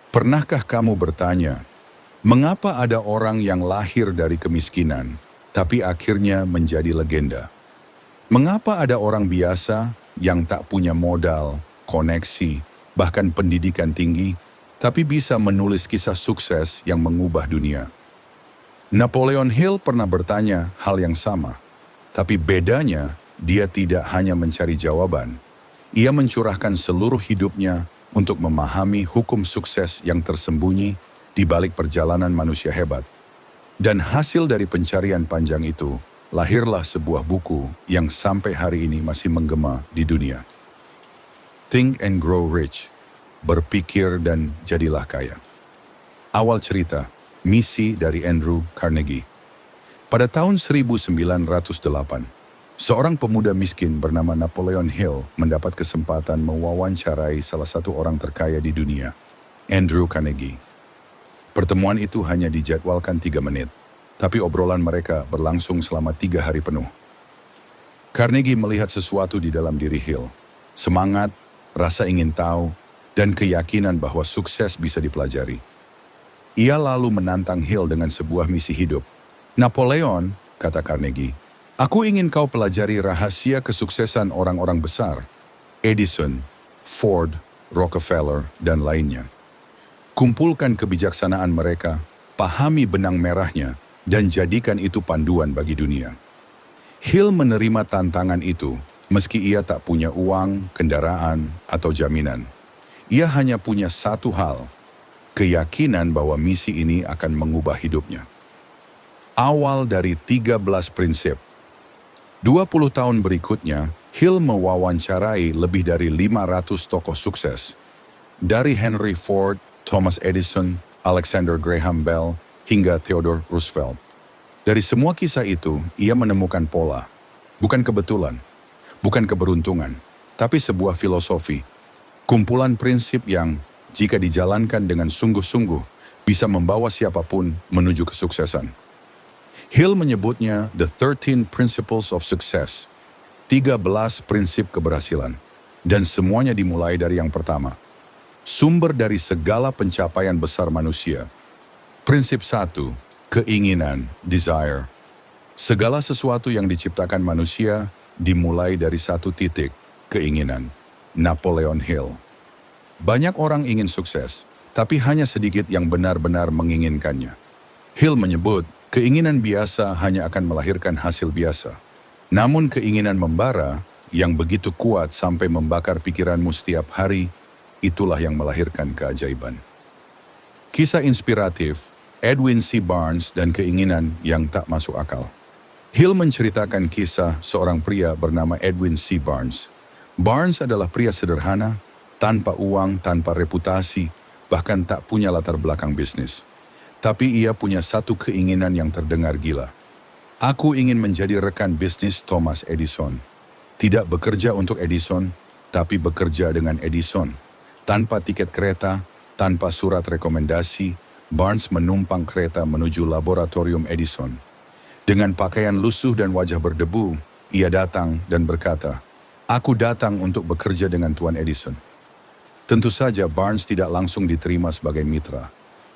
Pernahkah kamu bertanya, mengapa ada orang yang lahir dari kemiskinan, tapi akhirnya menjadi legenda? Mengapa ada orang biasa yang tak punya modal, koneksi, bahkan pendidikan tinggi, tapi bisa menulis kisah sukses yang mengubah dunia? Napoleon Hill pernah bertanya hal yang sama, tapi bedanya dia tidak hanya mencari jawaban. Ia mencurahkan seluruh hidupnya untuk memahami hukum sukses yang tersembunyi di balik perjalanan manusia hebat. Dan hasil dari pencarian panjang itu, lahirlah sebuah buku yang sampai hari ini masih menggema di dunia. Think and Grow Rich, berpikir dan jadilah kaya. Awal cerita, misi dari Andrew Carnegie. Pada tahun 1908, seorang pemuda miskin bernama Napoleon Hill mendapat kesempatan mewawancarai salah satu orang terkaya di dunia, Andrew Carnegie. Pertemuan itu hanya dijadwalkan 3 menit, tapi obrolan mereka berlangsung selama 3 hari penuh. Carnegie melihat sesuatu di dalam diri Hill, semangat, rasa ingin tahu, dan keyakinan bahwa sukses bisa dipelajari. Ia lalu menantang Hill dengan sebuah misi hidup. Napoleon, kata Carnegie, aku ingin kau pelajari rahasia kesuksesan orang-orang besar, Edison, Ford, Rockefeller, dan lainnya. Kumpulkan kebijaksanaan mereka, pahami benang merahnya, dan jadikan itu panduan bagi dunia. Hill menerima tantangan itu, meski ia tak punya uang, kendaraan, atau jaminan. Ia hanya punya satu hal, keyakinan bahwa misi ini akan mengubah hidupnya. Awal dari 13 prinsip. 20 tahun berikutnya, Hill mewawancarai lebih dari 500 tokoh sukses. Dari Henry Ford, Thomas Edison, Alexander Graham Bell, hingga Theodore Roosevelt. Dari semua kisah itu, ia menemukan pola. Bukan kebetulan, bukan keberuntungan, tapi sebuah filosofi. Kumpulan prinsip yang, jika dijalankan dengan sungguh-sungguh, bisa membawa siapapun menuju kesuksesan. Hill menyebutnya The 13 Principles of Success, 13 prinsip keberhasilan, dan semuanya dimulai dari yang pertama. Sumber dari segala pencapaian besar manusia. Prinsip 1, keinginan, desire. Segala sesuatu yang diciptakan manusia dimulai dari satu titik, keinginan. Napoleon Hill. Banyak orang ingin sukses, tapi hanya sedikit yang benar-benar menginginkannya. Hill menyebut, keinginan biasa hanya akan melahirkan hasil biasa. Namun keinginan membara yang begitu kuat sampai membakar pikiranmu setiap hari, itulah yang melahirkan keajaiban. Kisah inspiratif, Edwin C. Barnes dan keinginan yang tak masuk akal. Hill menceritakan kisah seorang pria bernama Edwin C. Barnes. Barnes adalah pria sederhana, tanpa uang, tanpa reputasi, bahkan tak punya latar belakang bisnis. Tapi ia punya satu keinginan yang terdengar gila. Aku ingin menjadi rekan bisnis Thomas Edison. Tidak bekerja untuk Edison, tapi bekerja dengan Edison. Tanpa tiket kereta, tanpa surat rekomendasi, Barnes menumpang kereta menuju laboratorium Edison. Dengan pakaian lusuh dan wajah berdebu, ia datang dan berkata, "Aku datang untuk bekerja dengan Tuan Edison." Tentu saja Barnes tidak langsung diterima sebagai mitra.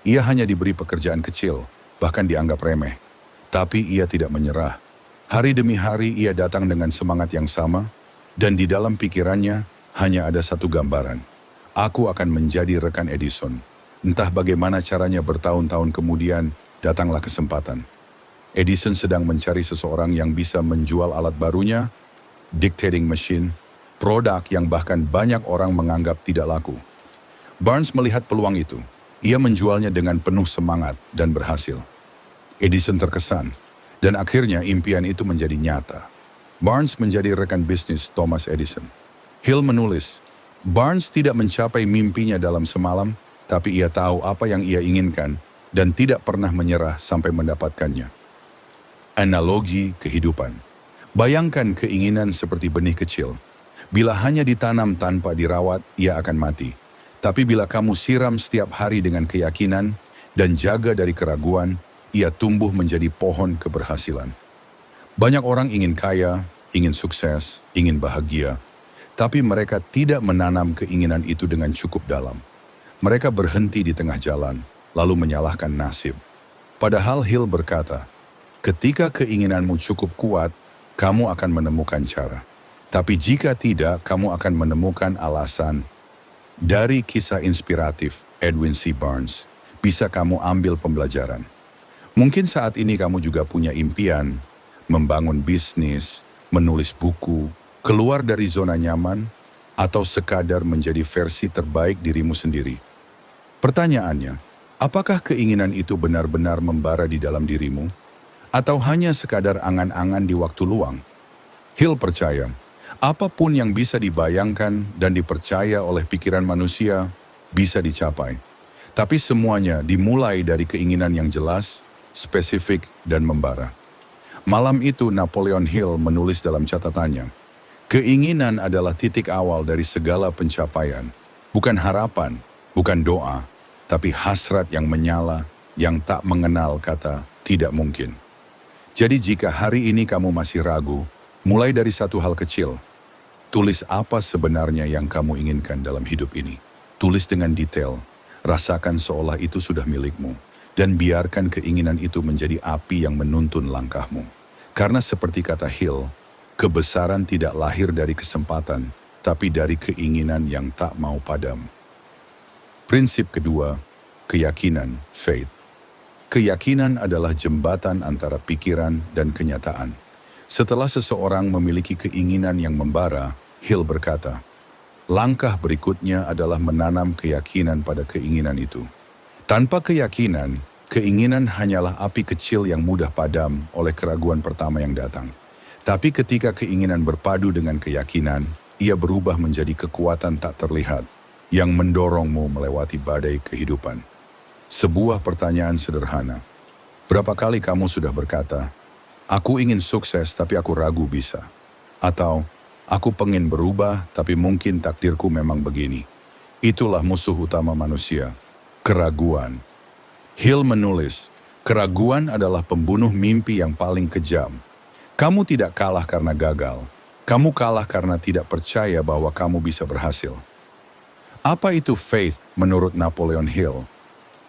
Ia hanya diberi pekerjaan kecil, bahkan dianggap remeh. Tapi ia tidak menyerah. Hari demi hari ia datang dengan semangat yang sama, dan di dalam pikirannya hanya ada satu gambaran. Aku akan menjadi rekan Edison. Entah bagaimana caranya bertahun-tahun kemudian, datanglah kesempatan. Edison sedang mencari seseorang yang bisa menjual alat barunya, dictating machine, produk yang bahkan banyak orang menganggap tidak laku. Barnes melihat peluang itu. Ia menjualnya dengan penuh semangat dan berhasil. Edison terkesan, dan akhirnya impian itu menjadi nyata. Barnes menjadi rekan bisnis Thomas Edison. Hill menulis, Barnes tidak mencapai mimpinya dalam semalam, tapi ia tahu apa yang ia inginkan dan tidak pernah menyerah sampai mendapatkannya. Analogi kehidupan. Bayangkan keinginan seperti benih kecil. Bila hanya ditanam tanpa dirawat, ia akan mati. Tapi bila kamu siram setiap hari dengan keyakinan dan jaga dari keraguan, ia tumbuh menjadi pohon keberhasilan. Banyak orang ingin kaya, ingin sukses, ingin bahagia, tapi mereka tidak menanam keinginan itu dengan cukup dalam. Mereka berhenti di tengah jalan, lalu menyalahkan nasib. Padahal Hill berkata, ketika keinginanmu cukup kuat, kamu akan menemukan cara. Tapi jika tidak, kamu akan menemukan alasan. Dari kisah inspiratif Edwin C. Barnes, bisa kamu ambil pembelajaran. Mungkin saat ini kamu juga punya impian, membangun bisnis, menulis buku, keluar dari zona nyaman, atau sekadar menjadi versi terbaik dirimu sendiri. Pertanyaannya, apakah keinginan itu benar-benar membara di dalam dirimu? Atau hanya sekadar angan-angan di waktu luang? Hill percaya, apapun yang bisa dibayangkan dan dipercaya oleh pikiran manusia bisa dicapai. Tapi semuanya dimulai dari keinginan yang jelas, spesifik, dan membara. Malam itu Napoleon Hill menulis dalam catatannya, keinginan adalah titik awal dari segala pencapaian. Bukan harapan, bukan doa, tapi hasrat yang menyala, yang tak mengenal kata tidak mungkin. Jadi jika hari ini kamu masih ragu, mulai dari satu hal kecil. Tulis apa sebenarnya yang kamu inginkan dalam hidup ini. Tulis dengan detail, rasakan seolah itu sudah milikmu. Dan biarkan keinginan itu menjadi api yang menuntun langkahmu. Karena seperti kata Hill, kebesaran tidak lahir dari kesempatan, tapi dari keinginan yang tak mau padam. Prinsip kedua, keyakinan, faith. Keyakinan adalah jembatan antara pikiran dan kenyataan. Setelah seseorang memiliki keinginan yang membara, Hill berkata, langkah berikutnya adalah menanam keyakinan pada keinginan itu. Tanpa keyakinan, keinginan hanyalah api kecil yang mudah padam oleh keraguan pertama yang datang. Tapi ketika keinginan berpadu dengan keyakinan, ia berubah menjadi kekuatan tak terlihat yang mendorongmu melewati badai kehidupan. Sebuah pertanyaan sederhana. Berapa kali kamu sudah berkata, aku ingin sukses tapi aku ragu bisa. Atau, aku pengen berubah tapi mungkin takdirku memang begini. Itulah musuh utama manusia, keraguan. Hill menulis, keraguan adalah pembunuh mimpi yang paling kejam. Kamu tidak kalah karena gagal. Kamu kalah karena tidak percaya bahwa kamu bisa berhasil. Apa itu faith menurut Napoleon Hill?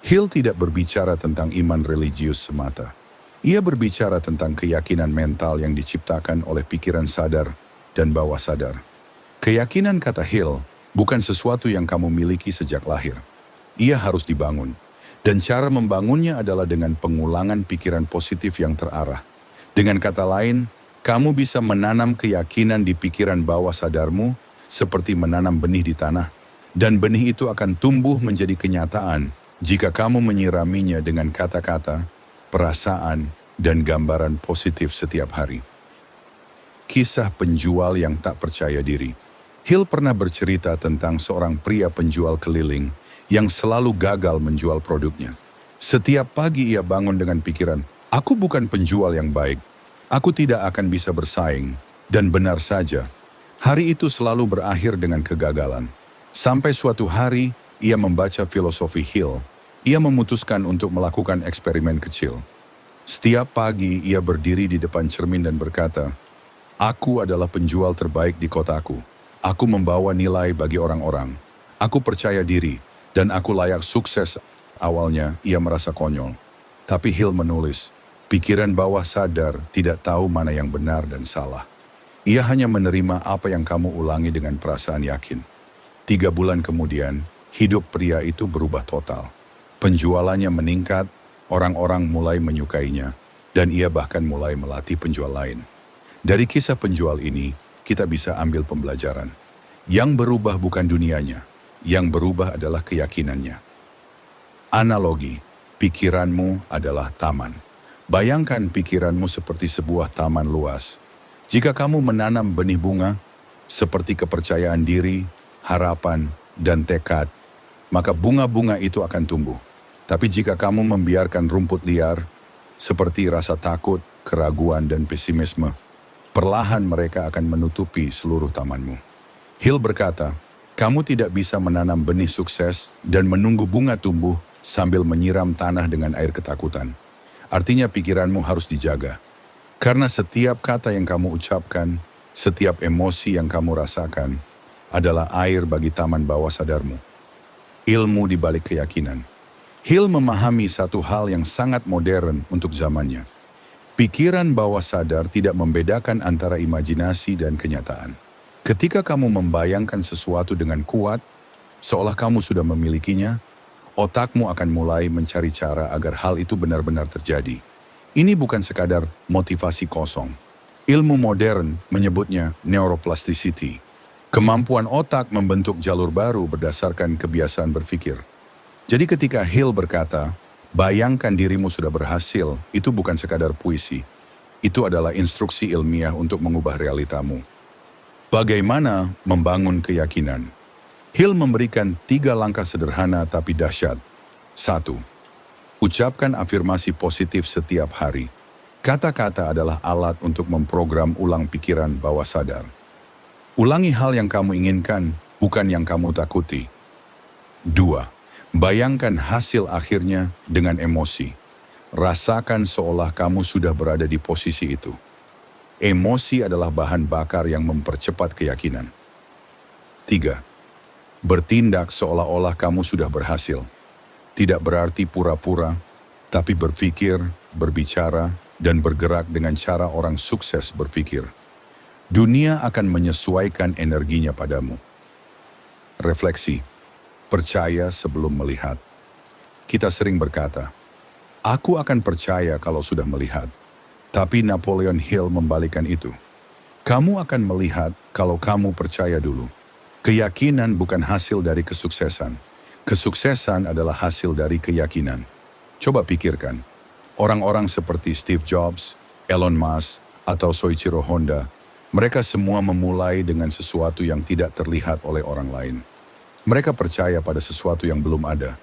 Hill tidak berbicara tentang iman religius semata. Ia berbicara tentang keyakinan mental yang diciptakan oleh pikiran sadar dan bawah sadar. Keyakinan, kata Hill, bukan sesuatu yang kamu miliki sejak lahir. Ia harus dibangun. Dan cara membangunnya adalah dengan pengulangan pikiran positif yang terarah. Dengan kata lain, kamu bisa menanam keyakinan di pikiran bawah sadarmu seperti menanam benih di tanah. Dan benih itu akan tumbuh menjadi kenyataan jika kamu menyiraminya dengan kata-kata, perasaan, dan gambaran positif setiap hari. Kisah penjual yang tak percaya diri. Hill pernah bercerita tentang seorang pria penjual keliling yang selalu gagal menjual produknya. Setiap pagi ia bangun dengan pikiran, aku bukan penjual yang baik, aku tidak akan bisa bersaing, dan benar saja, hari itu selalu berakhir dengan kegagalan. Sampai suatu hari, ia membaca filosofi Hill. Ia memutuskan untuk melakukan eksperimen kecil. Setiap pagi ia berdiri di depan cermin dan berkata, aku adalah penjual terbaik di kotaku. Aku membawa nilai bagi orang-orang. Aku percaya diri dan aku layak sukses. Awalnya ia merasa konyol. Tapi Hill menulis, pikiran bawah sadar tidak tahu mana yang benar dan salah. Ia hanya menerima apa yang kamu ulangi dengan perasaan yakin. 3 bulan kemudian, hidup pria itu berubah total. Penjualannya meningkat, orang-orang mulai menyukainya, dan ia bahkan mulai melatih penjual lain. Dari kisah penjual ini, kita bisa ambil pembelajaran. Yang berubah bukan dunianya, yang berubah adalah keyakinannya. Analogi, pikiranmu adalah taman. Bayangkan pikiranmu seperti sebuah taman luas. Jika kamu menanam benih bunga, seperti kepercayaan diri, harapan, dan tekad, maka bunga-bunga itu akan tumbuh. Tapi jika kamu membiarkan rumput liar, seperti rasa takut, keraguan, dan pesimisme, perlahan mereka akan menutupi seluruh tamanmu. Hill berkata, kamu tidak bisa menanam benih sukses dan menunggu bunga tumbuh sambil menyiram tanah dengan air ketakutan. Artinya pikiranmu harus dijaga. Karena setiap kata yang kamu ucapkan, setiap emosi yang kamu rasakan, adalah air bagi taman bawah sadarmu. ilmu di balik keyakinan. Hill memahami satu hal yang sangat modern untuk zamannya. Pikiran bawah sadar tidak membedakan antara imajinasi dan kenyataan. Ketika kamu membayangkan sesuatu dengan kuat, seolah kamu sudah memilikinya, otakmu akan mulai mencari cara agar hal itu benar-benar terjadi. Ini bukan sekadar motivasi kosong. Ilmu modern menyebutnya neuroplasticity. Kemampuan otak membentuk jalur baru berdasarkan kebiasaan berpikir. Jadi ketika Hill berkata, bayangkan dirimu sudah berhasil, itu bukan sekadar puisi. Itu adalah instruksi ilmiah untuk mengubah realitamu. Bagaimana membangun keyakinan? Hill memberikan 3 langkah sederhana tapi dahsyat. 1. Ucapkan afirmasi positif setiap hari. Kata-kata adalah alat untuk memprogram ulang pikiran bawah sadar. Ulangi hal yang kamu inginkan, bukan yang kamu takuti. 2. Bayangkan hasil akhirnya dengan emosi. Rasakan seolah kamu sudah berada di posisi itu. Emosi adalah bahan bakar yang mempercepat keyakinan. 3. Bertindak seolah-olah kamu sudah berhasil. Tidak berarti pura-pura, tapi berpikir, berbicara, dan bergerak dengan cara orang sukses berpikir. Dunia akan menyesuaikan energinya padamu. Refleksi, percaya sebelum melihat. Kita sering berkata, aku akan percaya kalau sudah melihat. Tapi Napoleon Hill membalikkan itu. Kamu akan melihat kalau kamu percaya dulu. Keyakinan bukan hasil dari kesuksesan. Kesuksesan adalah hasil dari keyakinan. Coba pikirkan, orang-orang seperti Steve Jobs, Elon Musk, atau Soichiro Honda, mereka semua memulai dengan sesuatu yang tidak terlihat oleh orang lain. Mereka percaya pada sesuatu yang belum ada,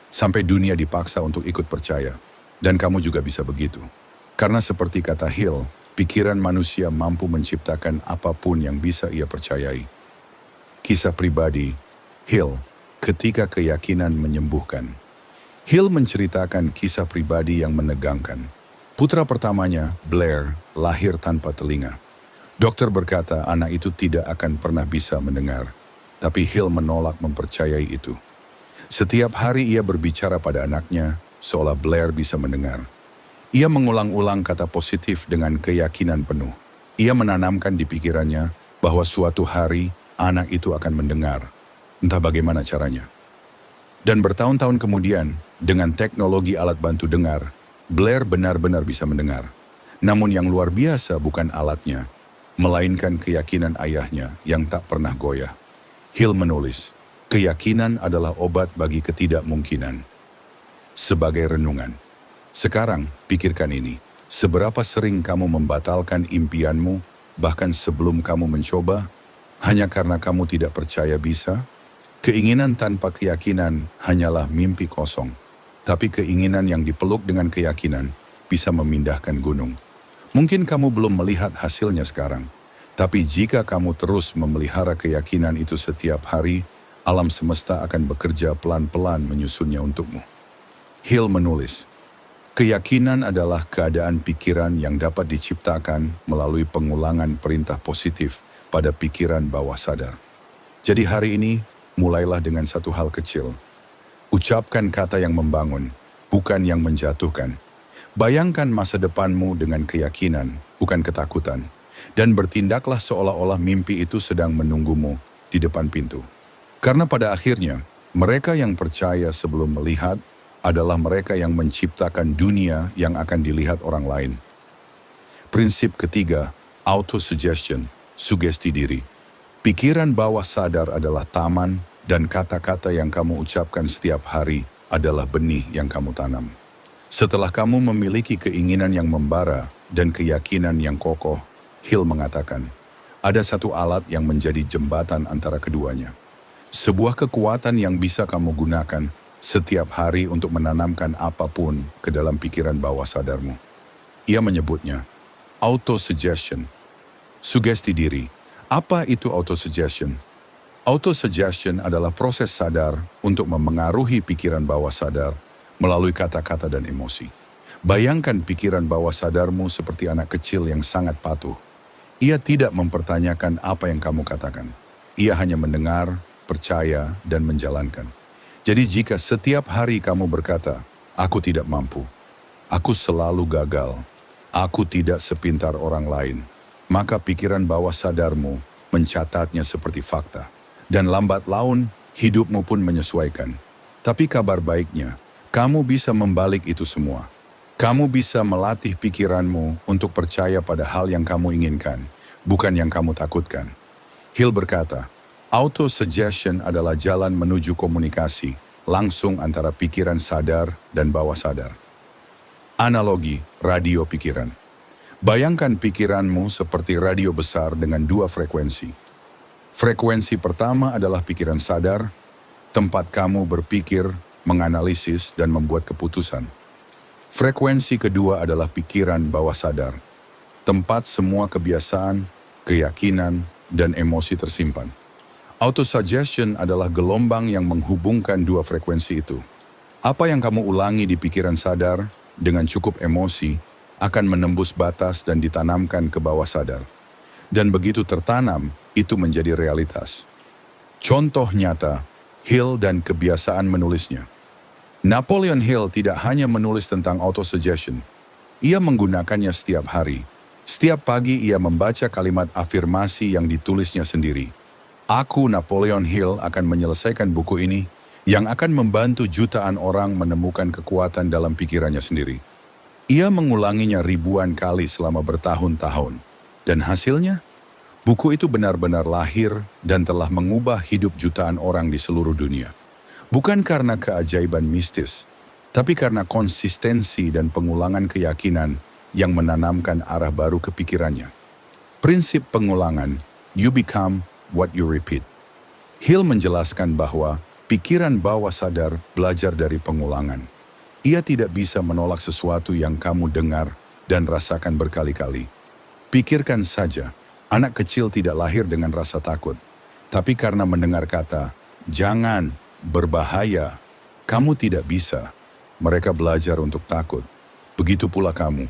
sampai dunia dipaksa untuk ikut percaya. Dan kamu juga bisa begitu. Karena seperti kata Hill, pikiran manusia mampu menciptakan apapun yang bisa ia percayai. Kisah pribadi, Hill, ketika keyakinan menyembuhkan. Hill menceritakan kisah pribadi yang menegangkan. Putra pertamanya, Blair, lahir tanpa telinga. Dokter berkata anak itu tidak akan pernah bisa mendengar, tapi Hill menolak mempercayai itu. Setiap hari ia berbicara pada anaknya, seolah Blair bisa mendengar. Ia mengulang-ulang kata positif dengan keyakinan penuh. Ia menanamkan di pikirannya bahwa suatu hari anak itu akan mendengar, entah bagaimana caranya. Dan bertahun-tahun kemudian, dengan teknologi alat bantu dengar, Blair benar-benar bisa mendengar. Namun yang luar biasa bukan alatnya, melainkan keyakinan ayahnya yang tak pernah goyah. Hill menulis, keyakinan adalah obat bagi ketidakmungkinan. Sebagai renungan, sekarang pikirkan ini, seberapa sering kamu membatalkan impianmu, bahkan sebelum kamu mencoba, hanya karena kamu tidak percaya bisa? Keinginan tanpa keyakinan hanyalah mimpi kosong, tapi keinginan yang dipeluk dengan keyakinan bisa memindahkan gunung. Mungkin kamu belum melihat hasilnya sekarang, tapi jika kamu terus memelihara keyakinan itu setiap hari, alam semesta akan bekerja pelan-pelan menyusunnya untukmu. Hill menulis, keyakinan adalah keadaan pikiran yang dapat diciptakan melalui pengulangan perintah positif pada pikiran bawah sadar. Jadi hari ini, mulailah dengan satu hal kecil. Ucapkan kata yang membangun, bukan yang menjatuhkan. Bayangkan masa depanmu dengan keyakinan, bukan ketakutan. Dan bertindaklah seolah-olah mimpi itu sedang menunggumu di depan pintu. Karena pada akhirnya, mereka yang percaya sebelum melihat adalah mereka yang menciptakan dunia yang akan dilihat orang lain. Prinsip ketiga, autosuggestion, sugesti diri. Pikiran bawah sadar adalah taman dan kata-kata yang kamu ucapkan setiap hari adalah benih yang kamu tanam. Setelah kamu memiliki keinginan yang membara dan keyakinan yang kokoh, Hill mengatakan, ada satu alat yang menjadi jembatan antara keduanya. Sebuah kekuatan yang bisa kamu gunakan setiap hari untuk menanamkan apapun ke dalam pikiran bawah sadarmu. Ia menyebutnya autosuggestion, sugesti diri. Apa itu autosuggestion? Autosuggestion adalah proses sadar untuk memengaruhi pikiran bawah sadar melalui kata-kata dan emosi. Bayangkan pikiran bawah sadarmu seperti anak kecil yang sangat patuh. Ia tidak mempertanyakan apa yang kamu katakan. Ia hanya mendengar, percaya, dan menjalankan. Jadi jika setiap hari kamu berkata, aku tidak mampu, aku selalu gagal, aku tidak sepintar orang lain, maka pikiran bawah sadarmu mencatatnya seperti fakta. Dan lambat laun, hidupmu pun menyesuaikan. Tapi kabar baiknya, kamu bisa membalik itu semua. Kamu bisa melatih pikiranmu untuk percaya pada hal yang kamu inginkan, bukan yang kamu takutkan. Hill berkata, auto-suggestion adalah jalan menuju komunikasi langsung antara pikiran sadar dan bawah sadar. Analogi radio pikiran. Bayangkan pikiranmu seperti radio besar dengan dua frekuensi. Frekuensi pertama adalah pikiran sadar, tempat kamu berpikir, menganalisis, dan membuat keputusan. Frekuensi kedua adalah pikiran bawah sadar, tempat semua kebiasaan, keyakinan, dan emosi tersimpan. Autosuggestion adalah gelombang yang menghubungkan dua frekuensi itu. Apa yang kamu ulangi di pikiran sadar dengan cukup emosi akan menembus batas dan ditanamkan ke bawah sadar. Dan begitu tertanam, itu menjadi realitas. Contoh nyata, Hill dan kebiasaan menulisnya. Napoleon Hill tidak hanya menulis tentang autosuggestion. Ia menggunakannya setiap hari. Setiap pagi ia membaca kalimat afirmasi yang ditulisnya sendiri. Aku, Napoleon Hill, akan menyelesaikan buku ini yang akan membantu jutaan orang menemukan kekuatan dalam pikirannya sendiri. Ia mengulanginya ribuan kali selama bertahun-tahun. Dan hasilnya, buku itu benar-benar lahir dan telah mengubah hidup jutaan orang di seluruh dunia. Bukan karena keajaiban mistis, tapi karena konsistensi dan pengulangan keyakinan yang menanamkan arah baru ke pikirannya. Prinsip pengulangan, you become what you repeat. Hill menjelaskan bahwa pikiran bawah sadar belajar dari pengulangan. Ia tidak bisa menolak sesuatu yang kamu dengar dan rasakan berkali-kali. Pikirkan saja, anak kecil tidak lahir dengan rasa takut. Tapi karena mendengar kata, jangan, berbahaya, kamu tidak bisa. Mereka belajar untuk takut. Begitu pula kamu.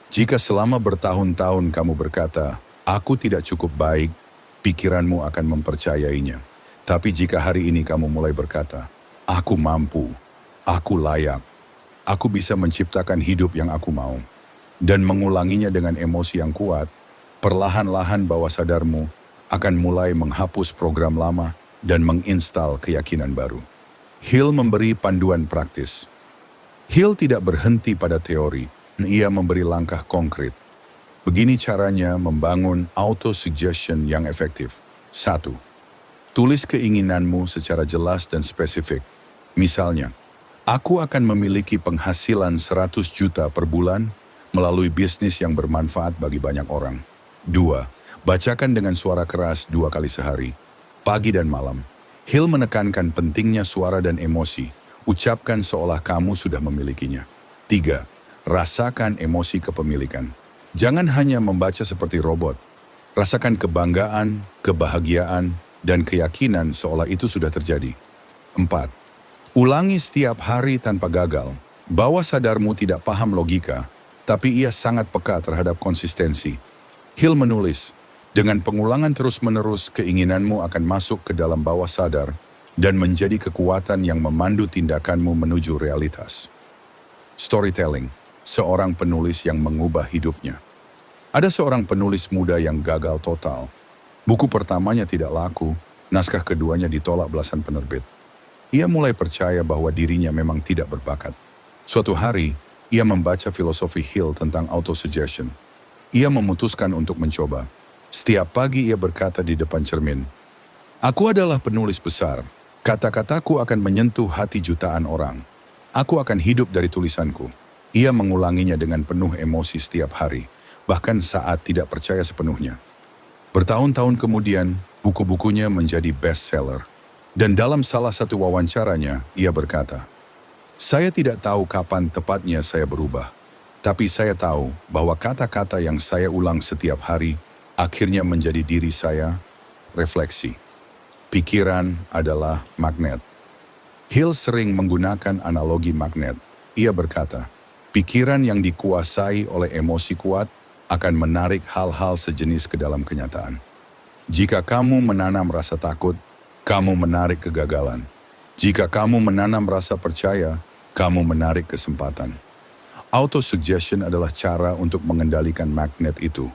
Jika selama bertahun-tahun kamu berkata, aku tidak cukup baik, pikiranmu akan mempercayainya. Tapi jika hari ini kamu mulai berkata, aku mampu, aku layak, aku bisa menciptakan hidup yang aku mau, dan mengulanginya dengan emosi yang kuat, perlahan-lahan bawah sadarmu akan mulai menghapus program lama dan menginstal keyakinan baru. Hill memberi panduan praktis. Hill tidak berhenti pada teori, ia memberi langkah konkret. Begini caranya membangun auto-suggestion yang efektif. 1. Tulis keinginanmu secara jelas dan spesifik. Misalnya, aku akan memiliki penghasilan 100 juta per bulan melalui bisnis yang bermanfaat bagi banyak orang. 2. Bacakan dengan suara keras 2 kali sehari, pagi dan malam. Hill menekankan pentingnya suara dan emosi. Ucapkan seolah kamu sudah memilikinya. 3. Rasakan emosi kepemilikan. Jangan hanya membaca seperti robot. Rasakan kebanggaan, kebahagiaan, dan keyakinan seolah itu sudah terjadi. 4. Ulangi setiap hari tanpa gagal. Bawah sadarmu tidak paham logika, tapi ia sangat peka terhadap konsistensi. Hill menulis, dengan pengulangan terus-menerus keinginanmu akan masuk ke dalam bawah sadar dan menjadi kekuatan yang memandu tindakanmu menuju realitas. Storytelling, seorang penulis yang mengubah hidupnya. Ada seorang penulis muda yang gagal total. Buku pertamanya tidak laku, naskah keduanya ditolak belasan penerbit. Ia mulai percaya bahwa dirinya memang tidak berbakat. Suatu hari, ia membaca filosofi Hill tentang autosuggestion. Ia memutuskan untuk mencoba. Setiap pagi ia berkata di depan cermin, aku adalah penulis besar. Kata-kataku akan menyentuh hati jutaan orang. Aku akan hidup dari tulisanku. Ia mengulanginya dengan penuh emosi setiap hari, bahkan saat tidak percaya sepenuhnya. Bertahun-tahun kemudian, buku-bukunya menjadi bestseller. Dan dalam salah satu wawancaranya, ia berkata, saya tidak tahu kapan tepatnya saya berubah, tapi saya tahu bahwa kata-kata yang saya ulang setiap hari akhirnya menjadi diri saya. Refleksi. Pikiran adalah magnet. Hill sering menggunakan analogi magnet. Ia berkata, pikiran yang dikuasai oleh emosi kuat akan menarik hal-hal sejenis ke dalam kenyataan. Jika kamu menanam rasa takut, kamu menarik kegagalan. Jika kamu menanam rasa percaya, kamu menarik kesempatan. Auto-suggestion adalah cara untuk mengendalikan magnet itu,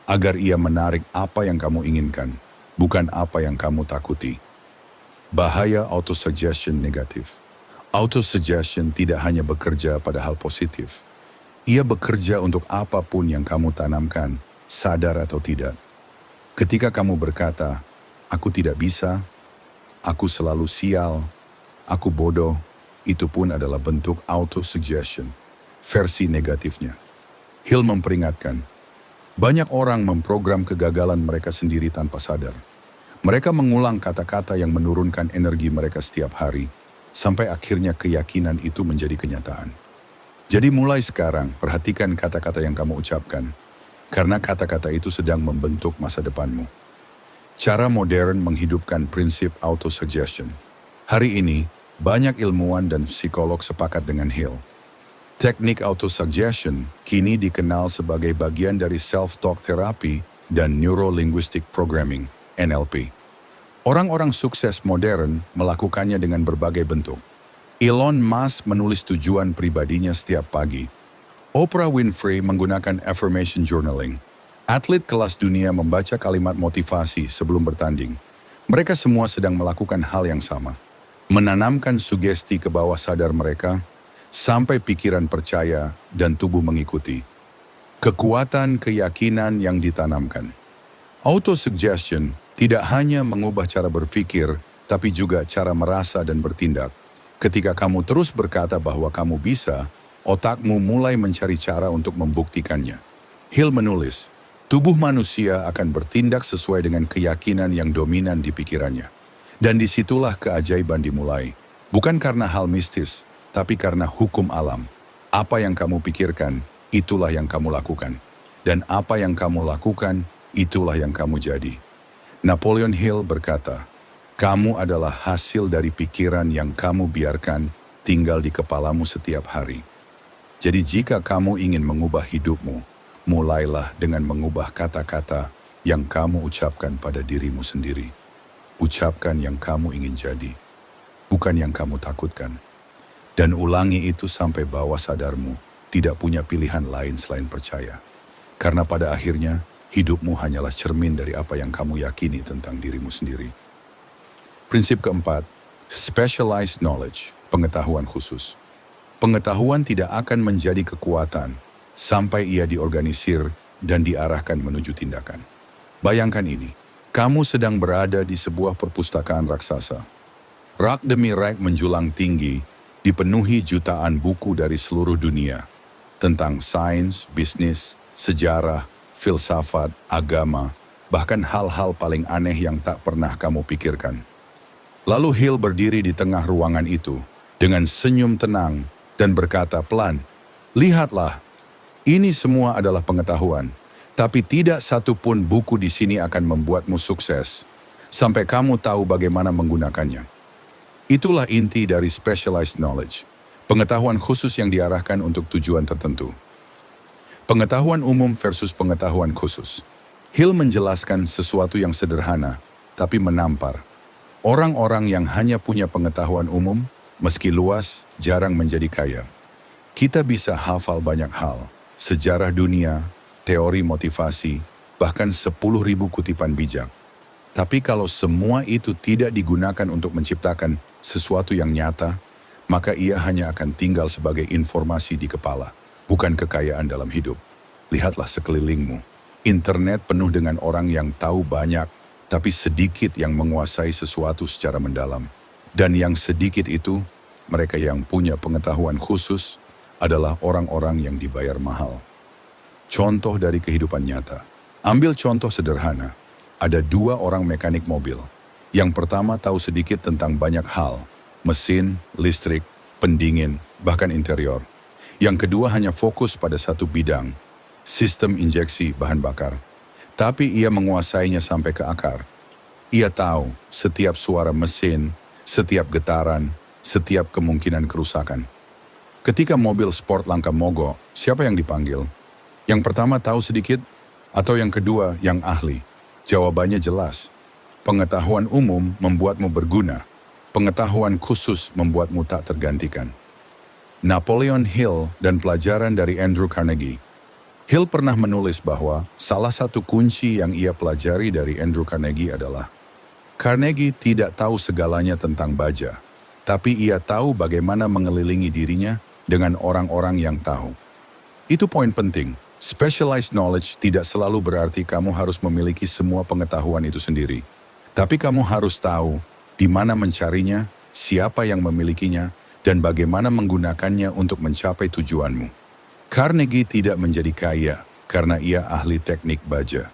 agar ia menarik apa yang kamu inginkan, bukan apa yang kamu takuti. Bahaya auto-suggestion negatif. Auto-suggestion tidak hanya bekerja pada hal positif. Ia bekerja untuk apapun yang kamu tanamkan, sadar atau tidak. Ketika kamu berkata, "Aku tidak bisa," "Aku selalu sial," "Aku bodoh," itu pun adalah bentuk auto-suggestion, versi negatifnya. Hill memperingatkan, banyak orang memprogram kegagalan mereka sendiri tanpa sadar. Mereka mengulang kata-kata yang menurunkan energi mereka setiap hari, sampai akhirnya keyakinan itu menjadi kenyataan. Jadi mulai sekarang, perhatikan kata-kata yang kamu ucapkan, karena kata-kata itu sedang membentuk masa depanmu. Cara modern menghidupkan prinsip auto-suggestion. Hari ini, banyak ilmuwan dan psikolog sepakat dengan Hill. Teknik auto-suggestion kini dikenal sebagai bagian dari self-talk therapy dan neuro-linguistic programming, NLP. Orang-orang sukses modern melakukannya dengan berbagai bentuk. Elon Musk menulis tujuan pribadinya setiap pagi. Oprah Winfrey menggunakan affirmation journaling. Atlet kelas dunia membaca kalimat motivasi sebelum bertanding. Mereka semua sedang melakukan hal yang sama. Menanamkan sugesti ke bawah sadar mereka, sampai pikiran percaya dan tubuh mengikuti. Kekuatan keyakinan yang ditanamkan. Auto-suggestion tidak hanya mengubah cara berpikir, tapi juga cara merasa dan bertindak. Ketika kamu terus berkata bahwa kamu bisa, otakmu mulai mencari cara untuk membuktikannya. Hill menulis, tubuh manusia akan bertindak sesuai dengan keyakinan yang dominan di pikirannya. Dan disitulah keajaiban dimulai. Bukan karena hal mistis, tapi karena hukum alam. Apa yang kamu pikirkan, itulah yang kamu lakukan. Dan apa yang kamu lakukan, itulah yang kamu jadi. Napoleon Hill berkata, kamu adalah hasil dari pikiran yang kamu biarkan tinggal di kepalamu setiap hari. Jadi jika kamu ingin mengubah hidupmu, mulailah dengan mengubah kata-kata yang kamu ucapkan pada dirimu sendiri. Ucapkan yang kamu ingin jadi, bukan yang kamu takutkan. Dan ulangi itu sampai bawah sadarmu tidak punya pilihan lain selain percaya. Karena pada akhirnya, hidupmu hanyalah cermin dari apa yang kamu yakini tentang dirimu sendiri. Prinsip keempat, specialized knowledge, pengetahuan khusus. Pengetahuan tidak akan menjadi kekuatan sampai ia diorganisir dan diarahkan menuju tindakan. Bayangkan ini, kamu sedang berada di sebuah perpustakaan raksasa. Rak demi rak menjulang tinggi, dipenuhi jutaan buku dari seluruh dunia tentang sains, bisnis, sejarah, filsafat, agama, bahkan hal-hal paling aneh yang tak pernah kamu pikirkan. Lalu Hill berdiri di tengah ruangan itu dengan senyum tenang dan berkata pelan, lihatlah, ini semua adalah pengetahuan, tapi tidak satu pun buku di sini akan membuatmu sukses sampai kamu tahu bagaimana menggunakannya. Itulah inti dari specialized knowledge, pengetahuan khusus yang diarahkan untuk tujuan tertentu. Pengetahuan umum versus pengetahuan khusus. Hill menjelaskan sesuatu yang sederhana, tapi menampar. Orang-orang yang hanya punya pengetahuan umum, meski luas, jarang menjadi kaya. Kita bisa hafal banyak hal, sejarah dunia, teori motivasi, bahkan 10.000 kutipan bijak. Tapi kalau semua itu tidak digunakan untuk menciptakan sesuatu yang nyata, maka ia hanya akan tinggal sebagai informasi di kepala, bukan kekayaan dalam hidup. Lihatlah sekelilingmu. Internet penuh dengan orang yang tahu banyak, tapi sedikit yang menguasai sesuatu secara mendalam. Dan yang sedikit itu, mereka yang punya pengetahuan khusus adalah orang-orang yang dibayar mahal. Contoh dari kehidupan nyata. Ambil contoh sederhana. Ada 2 orang mekanik mobil. Yang pertama tahu sedikit tentang banyak hal, mesin, listrik, pendingin, bahkan interior. Yang kedua hanya fokus pada satu bidang, sistem injeksi bahan bakar. Tapi ia menguasainya sampai ke akar. Ia tahu setiap suara mesin, setiap getaran, setiap kemungkinan kerusakan. Ketika mobil sport langka mogok, siapa yang dipanggil? Yang pertama tahu sedikit, atau yang kedua yang ahli? Jawabannya jelas. Pengetahuan umum membuatmu berguna. Pengetahuan khusus membuatmu tak tergantikan. Napoleon Hill dan pelajaran dari Andrew Carnegie. Hill pernah menulis bahwa salah satu kunci yang ia pelajari dari Andrew Carnegie adalah Carnegie tidak tahu segalanya tentang baja, tapi ia tahu bagaimana mengelilingi dirinya dengan orang-orang yang tahu. Itu poin penting. Specialized knowledge tidak selalu berarti kamu harus memiliki semua pengetahuan itu sendiri. Tapi kamu harus tahu di mana mencarinya, siapa yang memilikinya, dan bagaimana menggunakannya untuk mencapai tujuanmu. Carnegie tidak menjadi kaya karena ia ahli teknik baja.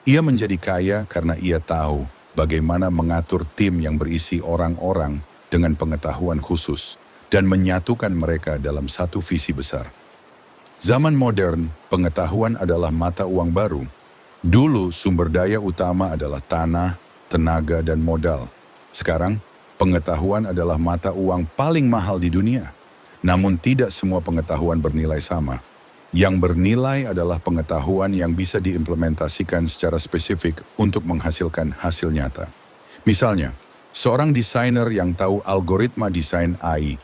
Ia menjadi kaya karena ia tahu bagaimana mengatur tim yang berisi orang-orang dengan pengetahuan khusus dan menyatukan mereka dalam satu visi besar. Zaman modern, pengetahuan adalah mata uang baru. Dulu sumber daya utama adalah tanah, tenaga, dan modal. Sekarang, pengetahuan adalah mata uang paling mahal di dunia. Namun tidak semua pengetahuan bernilai sama. Yang bernilai adalah pengetahuan yang bisa diimplementasikan secara spesifik untuk menghasilkan hasil nyata. Misalnya, seorang desainer yang tahu algoritma desain AI,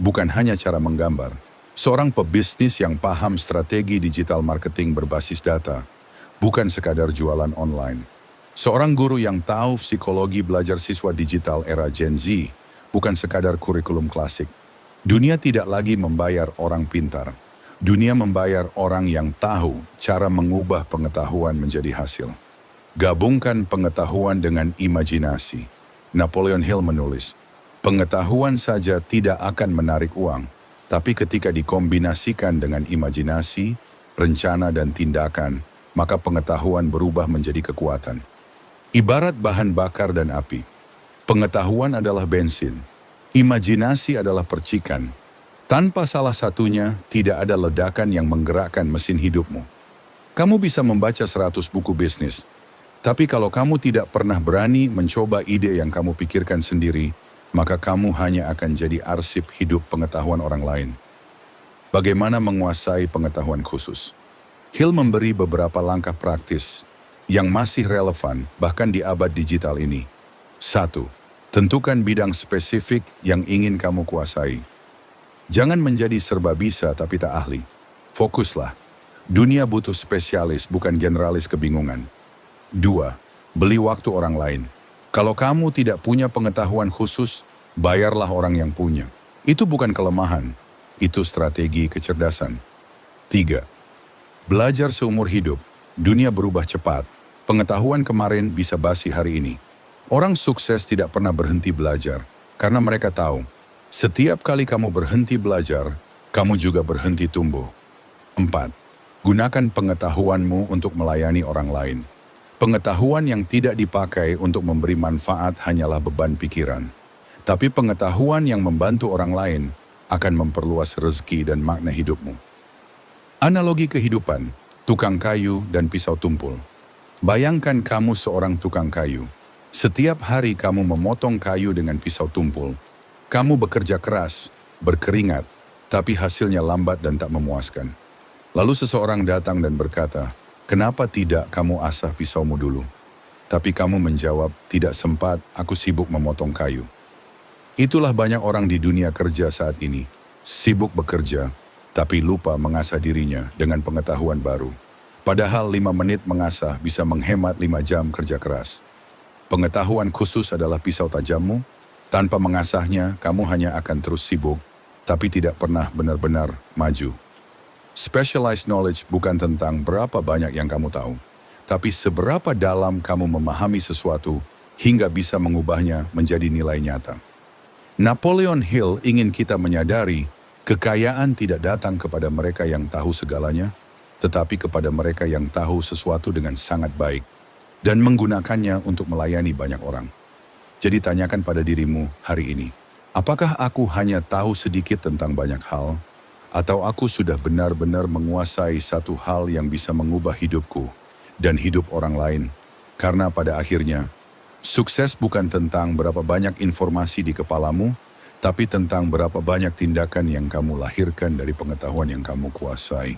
bukan hanya cara menggambar. Seorang pebisnis yang paham strategi digital marketing berbasis data, bukan sekadar jualan online. Seorang guru yang tahu psikologi belajar siswa digital era Gen Z, bukan sekadar kurikulum klasik. Dunia tidak lagi membayar orang pintar. Dunia membayar orang yang tahu cara mengubah pengetahuan menjadi hasil. Gabungkan pengetahuan dengan imajinasi. Napoleon Hill menulis, pengetahuan saja tidak akan menarik uang, tapi ketika dikombinasikan dengan imajinasi, rencana, dan tindakan, maka pengetahuan berubah menjadi kekuatan. Ibarat bahan bakar dan api. Pengetahuan adalah bensin. Imajinasi adalah percikan. Tanpa salah satunya, tidak ada ledakan yang menggerakkan mesin hidupmu. Kamu bisa membaca 100 buku bisnis, tapi kalau kamu tidak pernah berani mencoba ide yang kamu pikirkan sendiri, maka kamu hanya akan jadi arsip hidup pengetahuan orang lain. Bagaimana menguasai pengetahuan khusus? Hill memberi beberapa langkah praktis yang masih relevan bahkan di abad digital ini. 1. Tentukan bidang spesifik yang ingin kamu kuasai. Jangan menjadi serba bisa tapi tak ahli. Fokuslah. Dunia butuh spesialis, bukan generalis kebingungan. 2. Beli waktu orang lain. Kalau kamu tidak punya pengetahuan khusus, bayarlah orang yang punya. Itu bukan kelemahan, itu strategi kecerdasan. 3. Belajar seumur hidup. Dunia berubah cepat. Pengetahuan kemarin bisa basi hari ini. Orang sukses tidak pernah berhenti belajar, karena mereka tahu, setiap kali kamu berhenti belajar, kamu juga berhenti tumbuh. 4. Gunakan pengetahuanmu untuk melayani orang lain. Pengetahuan yang tidak dipakai untuk memberi manfaat hanyalah beban pikiran. Tapi pengetahuan yang membantu orang lain akan memperluas rezeki dan makna hidupmu. Analogi kehidupan, tukang kayu dan pisau tumpul. Bayangkan kamu seorang tukang kayu. Setiap hari kamu memotong kayu dengan pisau tumpul. Kamu bekerja keras, berkeringat, tapi hasilnya lambat dan tak memuaskan. Lalu seseorang datang dan berkata, "Kenapa tidak kamu asah pisaumu dulu?" Tapi kamu menjawab, "Tidak sempat, aku sibuk memotong kayu." Itulah banyak orang di dunia kerja saat ini. Sibuk bekerja, tapi lupa mengasah dirinya dengan pengetahuan baru. Padahal 5 menit mengasah bisa menghemat 5 jam kerja keras. Pengetahuan khusus adalah pisau tajammu. Tanpa mengasahnya, kamu hanya akan terus sibuk, tapi tidak pernah benar-benar maju. Specialized knowledge bukan tentang berapa banyak yang kamu tahu, tapi seberapa dalam kamu memahami sesuatu hingga bisa mengubahnya menjadi nilai nyata. Napoleon Hill ingin kita menyadari, kekayaan tidak datang kepada mereka yang tahu segalanya, tetapi kepada mereka yang tahu sesuatu dengan sangat baik dan menggunakannya untuk melayani banyak orang. Jadi tanyakan pada dirimu hari ini, apakah aku hanya tahu sedikit tentang banyak hal, atau aku sudah benar-benar menguasai satu hal yang bisa mengubah hidupku dan hidup orang lain? Karena pada akhirnya, sukses bukan tentang berapa banyak informasi di kepalamu, tapi tentang berapa banyak tindakan yang kamu lahirkan dari pengetahuan yang kamu kuasai.